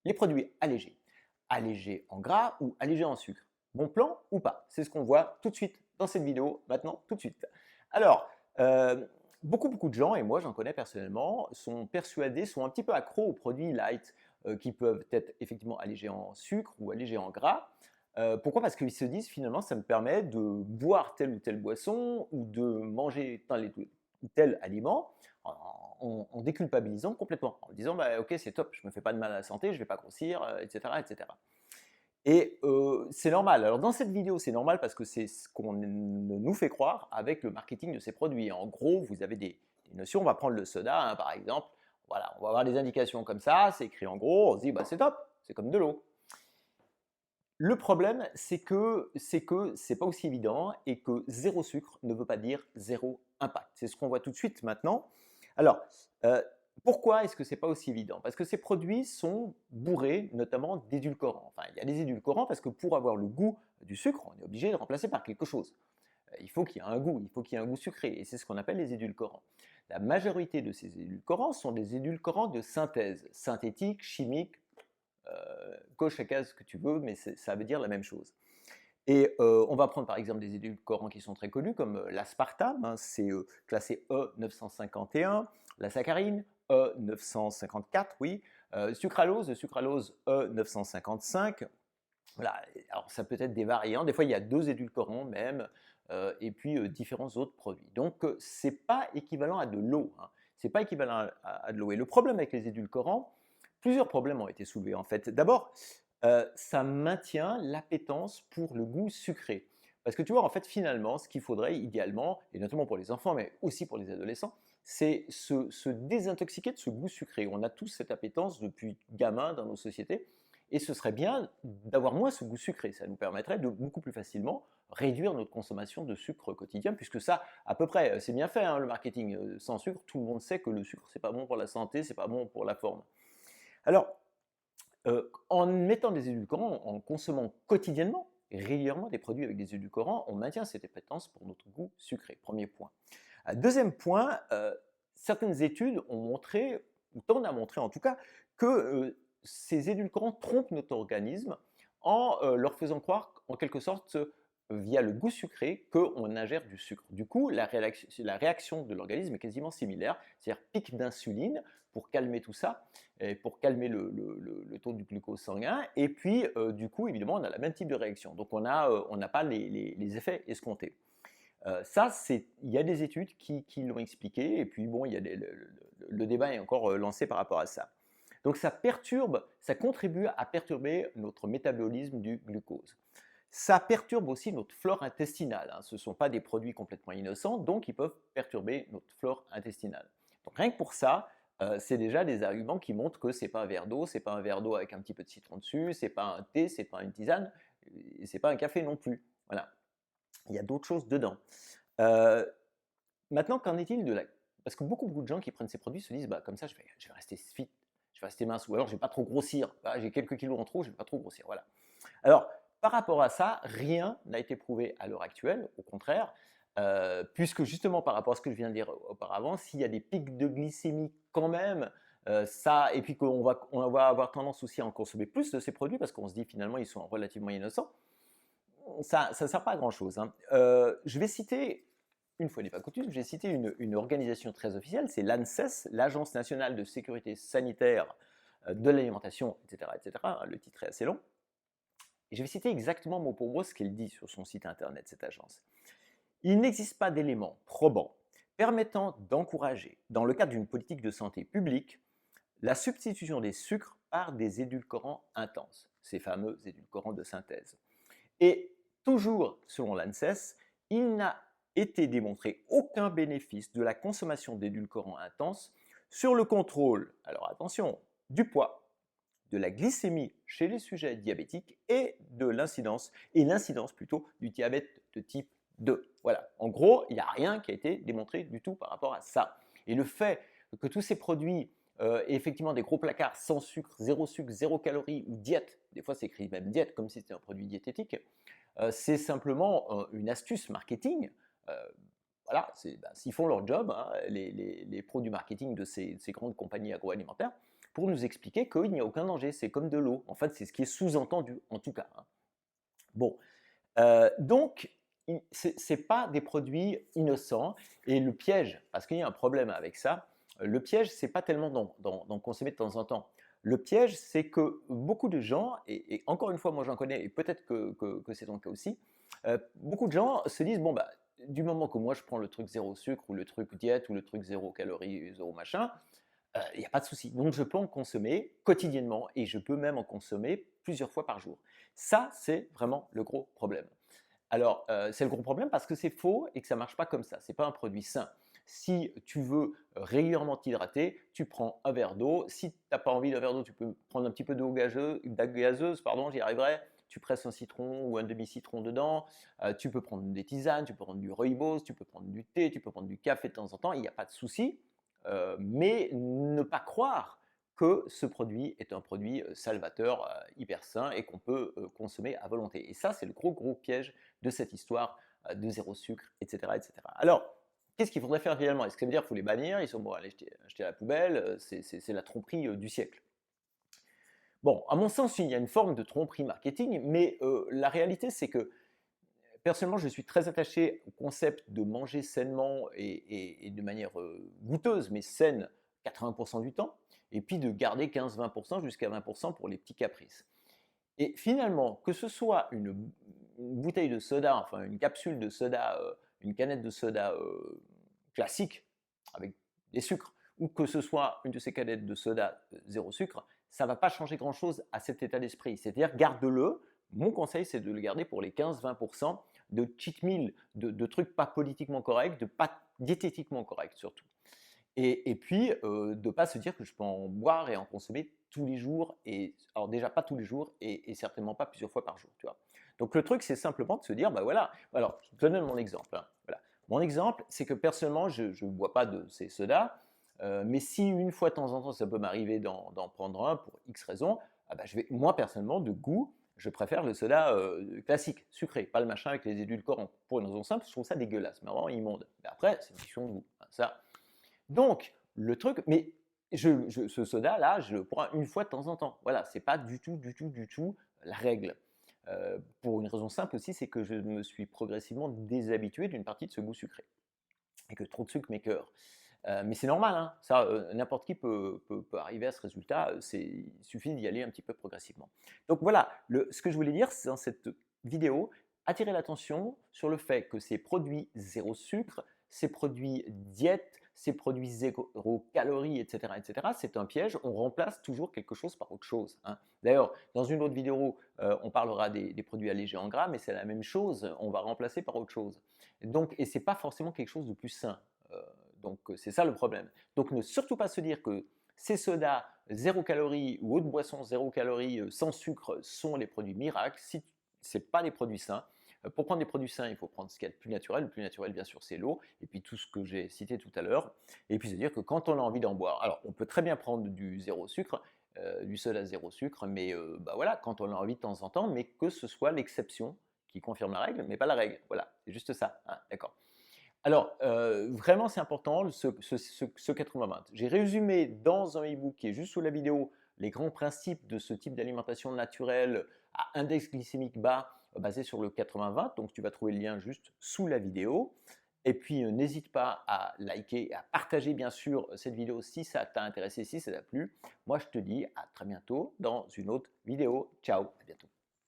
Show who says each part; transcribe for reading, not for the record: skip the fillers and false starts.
Speaker 1: Les produits allégés. Allégés en gras ou allégés en sucre. Bon plan ou pas? C'est ce qu'on voit tout de suite dans cette vidéo, maintenant, tout de suite. Alors, beaucoup de gens, et moi j'en connais personnellement, sont persuadés, sont un petit peu accros aux produits light, qui peuvent être effectivement allégés en sucre ou allégés en gras. Pourquoi? Parce qu'ils se disent finalement ça me permet de boire telle ou telle boisson ou de manger ou tel aliment en déculpabilisant complètement, en me disant bah, ok c'est top, je ne me fais pas de mal à la santé, je ne vais pas grossir, etc. etc. Et c'est normal. Alors dans cette vidéo, c'est normal parce que c'est ce qu'on nous fait croire avec le marketing de ces produits. En gros, vous avez des notions, on va prendre le soda hein, par exemple, voilà, on va avoir des indications comme ça, c'est écrit en gros, on se dit bah, c'est top, c'est comme de l'eau. Le problème, c'est pas aussi évident et que zéro sucre ne veut pas dire zéro impact. C'est ce qu'on voit tout de suite maintenant. Alors, heu, pourquoi est-ce que c'est pas aussi évident? Parce que ces produits sont bourrés notamment d'édulcorants. Enfin, il y a des édulcorants parce que pour avoir le goût du sucre, on est obligé de le remplacer par quelque chose. Il faut qu'il y ait un goût, il faut qu'il y ait un goût sucré et c'est ce qu'on appelle les édulcorants. La majorité de ces édulcorants sont des édulcorants de synthèse, synthétiques, chimiques, coche la case que tu veux, mais ça veut dire la même chose. Et on va prendre par exemple des édulcorants qui sont très connus, comme l'aspartame, hein, c'est classé E951, la saccharine E954, oui, sucralose E955. Voilà, alors ça peut être des variants, des fois il y a deux édulcorants même, et puis différents autres produits. Donc c'est pas équivalent à de l'eau, hein. C'est pas équivalent à de l'eau. Et le problème avec les édulcorants, plusieurs problèmes ont été soulevés en fait. D'abord, ça maintient l'appétence pour le goût sucré. Parce que tu vois, en fait, finalement, ce qu'il faudrait idéalement, et notamment pour les enfants, mais aussi pour les adolescents, c'est se désintoxiquer de ce goût sucré. On a tous cette appétence depuis gamin dans nos sociétés, et ce serait bien d'avoir moins ce goût sucré. Ça nous permettrait de beaucoup plus facilement réduire notre consommation de sucre quotidien, puisque ça, à peu près, c'est bien fait, hein, le marketing. Sans sucre, tout le monde sait que le sucre, c'est pas bon pour la santé, c'est pas bon pour la forme. Alors, en mettant des édulcorants, en consommant quotidiennement, et régulièrement des produits avec des édulcorants, on maintient cette appétence pour notre goût sucré. Premier point. Deuxième point, certaines études ont montré, ou tendent à montrer en tout cas, que ces édulcorants trompent notre organisme en leur faisant croire, en quelque sorte, via le goût sucré, qu'on ingère du sucre. Du coup, la réaction de l'organisme est quasiment similaire, c'est-à-dire pic d'insuline pour calmer tout ça, et pour calmer le taux du glucose sanguin, et puis du coup, évidemment, on a le même type de réaction. Donc on n'a pas les effets escomptés. Ça, il y a des études qui l'ont expliqué, et puis bon, il y a le débat est encore lancé par rapport à ça. Donc ça contribue à perturber notre métabolisme du glucose. Ça perturbe aussi notre flore intestinale, hein. Ce ne sont pas des produits complètement innocents, donc ils peuvent perturber notre flore intestinale. Donc rien que pour ça, c'est déjà des arguments qui montrent que ce n'est pas un verre d'eau, ce n'est pas un verre d'eau avec un petit peu de citron dessus, ce n'est pas un thé, ce n'est pas une tisane, et ce n'est pas un café non plus. Voilà, il y a d'autres choses dedans. Euh, Maintenant, qu'en est-il de la... Parce que beaucoup de gens qui prennent ces produits se disent, bah, comme ça, je vais rester fit, je vais rester mince, ou alors je ne vais pas trop grossir. Ah, j'ai quelques kilos en trop, je ne vais pas trop grossir. Voilà. Alors, par rapport à ça, rien n'a été prouvé à l'heure actuelle, au contraire, puisque justement par rapport à ce que je viens de dire auparavant, s'il y a des pics de glycémie quand même, ça, et puis on va avoir tendance aussi à en consommer plus de ces produits, parce qu'on se dit finalement ils sont relativement innocents, ça ne sert pas à grand-chose, hein. Je vais citer, une fois n'est pas coutume, je vais citer une organisation très officielle, c'est l'ANSES, l'Agence nationale de sécurité sanitaire de l'alimentation, etc., etc. Le titre est assez long. Et je vais citer exactement mot pour mot ce qu'elle dit sur son site internet, cette agence. Il n'existe pas d'éléments probants permettant d'encourager, dans le cadre d'une politique de santé publique, la substitution des sucres par des édulcorants intenses, ces fameux édulcorants de synthèse. Et toujours selon l'ANSES, il n'a été démontré aucun bénéfice de la consommation d'édulcorants intenses sur le contrôle, alors attention, du poids, de la glycémie chez les sujets diabétiques et de l'incidence, plutôt du diabète de type 2. Voilà, en gros, il n'y a rien qui a été démontré du tout par rapport à ça. Et le fait que tous ces produits aient effectivement des gros placards sans sucre, zéro calories ou diète, des fois c'est écrit même diète comme si c'était un produit diététique, c'est simplement une astuce marketing. Voilà, s'ils font leur job, hein, les pros du marketing de ces grandes compagnies agroalimentaires, pour nous expliquer qu'il n'y a aucun danger, c'est comme de l'eau. En fait, c'est ce qui est sous-entendu, en tout cas, hein. Bon, donc, ce n'est pas des produits innocents. Et le piège, parce qu'il y a un problème avec ça, le piège, ce n'est pas tellement d'en consommer de temps en temps. Le piège, c'est que beaucoup de gens, et encore une fois, moi j'en connais, et peut-être que c'est ton cas aussi, beaucoup de gens se disent, bon, bah, du moment que moi je prends le truc zéro sucre, ou le truc diète, ou le truc zéro calorie, zéro machin, il n'y a pas de souci. Donc je peux en consommer quotidiennement et je peux même en consommer plusieurs fois par jour. Ça, c'est vraiment le gros problème. Alors, c'est le gros problème parce que c'est faux et que ça ne marche pas comme ça. Ce n'est pas un produit sain. Si tu veux régulièrement t'hydrater, tu prends un verre d'eau. Si tu n'as pas envie d'un verre d'eau, tu peux prendre un petit peu d'eau gazeuse, pardon, j'y arriverai. Tu presses un citron ou un demi-citron dedans. Tu peux prendre des tisanes, tu peux prendre du rooibos, tu peux prendre du thé, tu peux prendre du café de temps en temps. Il n'y a pas de souci. Mais ne pas croire que ce produit est un produit salvateur, hyper sain et qu'on peut consommer à volonté. Et ça, c'est le gros piège de cette histoire de zéro sucre, etc. etc. Alors, qu'est-ce qu'il faudrait faire finalement? Est-ce que ça veut dire qu'il faut les bannir? Ils sont bon, allez, jeter à la poubelle, c'est la tromperie du siècle. Bon, à mon sens, il y a une forme de tromperie marketing, mais la réalité, c'est que personnellement, je suis très attaché au concept de manger sainement et de manière goûteuse, mais saine 80% du temps, et puis de garder 15-20% jusqu'à 20% pour les petits caprices. Et finalement, que ce soit une bouteille de soda, enfin une capsule de soda, une canette de soda classique avec des sucres, ou que ce soit une de ces canettes de soda zéro sucre, ça ne va pas changer grand-chose à cet état d'esprit. C'est-à-dire, garde-le. Mon conseil, c'est de le garder pour les 15-20% de cheat meal, de trucs pas politiquement corrects, de pas diététiquement corrects surtout. Et puis, de ne pas se dire que je peux en boire et en consommer tous les jours, et alors déjà pas tous les jours, et certainement pas plusieurs fois par jour, tu vois. Donc le truc, c'est simplement de se dire, bah voilà, alors je te donne mon exemple, hein, voilà. Mon exemple, c'est que personnellement, je ne bois pas de ces sodas, mais si une fois de temps en temps, ça peut m'arriver d'en prendre un pour X raisons, ah bah, moi personnellement, de goût, je préfère le soda classique, sucré, pas le machin avec les édulcorants. Pour une raison simple, je trouve ça dégueulasse, mais vraiment immonde. Mais après, c'est une question de goût, hein, ça. Donc, le truc, mais ce soda-là, je le prends une fois de temps en temps. Voilà, c'est pas du tout la règle. Pour une raison simple aussi, c'est que je me suis progressivement déshabitué d'une partie de ce goût sucré. Et que trop de sucre m'écoeure. Mais c'est normal, hein, ça, n'importe qui peut arriver à ce résultat, il suffit d'y aller un petit peu progressivement. Donc voilà, ce que je voulais dire, c'est dans cette vidéo, attirer l'attention sur le fait que ces produits zéro sucre, ces produits diète, ces produits zéro calories, etc., c'est un piège. On remplace toujours quelque chose par autre chose, hein. D'ailleurs, dans une autre vidéo, on parlera des produits allégés en gras, mais c'est la même chose, on va remplacer par autre chose. Donc, et ce n'est pas forcément quelque chose de plus sain. Donc, c'est ça le problème. Donc, ne surtout pas se dire que ces sodas zéro calorie ou autres boissons zéro calorie sans sucre sont les produits miracles. Si ce n'est pas les produits sains. Pour prendre des produits sains, il faut prendre ce qu'il y a de plus naturel. Le plus naturel, bien sûr, c'est l'eau, et puis tout ce que j'ai cité tout à l'heure. Et puis, c'est-à-dire que quand on a envie d'en boire, alors on peut très bien prendre du zéro sucre, du soda zéro sucre, mais bah voilà, quand on a envie de temps en temps, mais que ce soit l'exception qui confirme la règle, mais pas la règle. Voilà, c'est juste ça, hein, d'accord. Alors, vraiment, c'est important, ce 80-20. J'ai résumé dans un e-book qui est juste sous la vidéo les grands principes de ce type d'alimentation naturelle à index glycémique bas basé sur le 80-20. Donc, tu vas trouver le lien juste sous la vidéo. Et puis, n'hésite pas à liker et à partager, bien sûr, cette vidéo si ça t'a intéressé, si ça t'a plu. Moi, je te dis à très bientôt dans une autre vidéo. Ciao, à bientôt.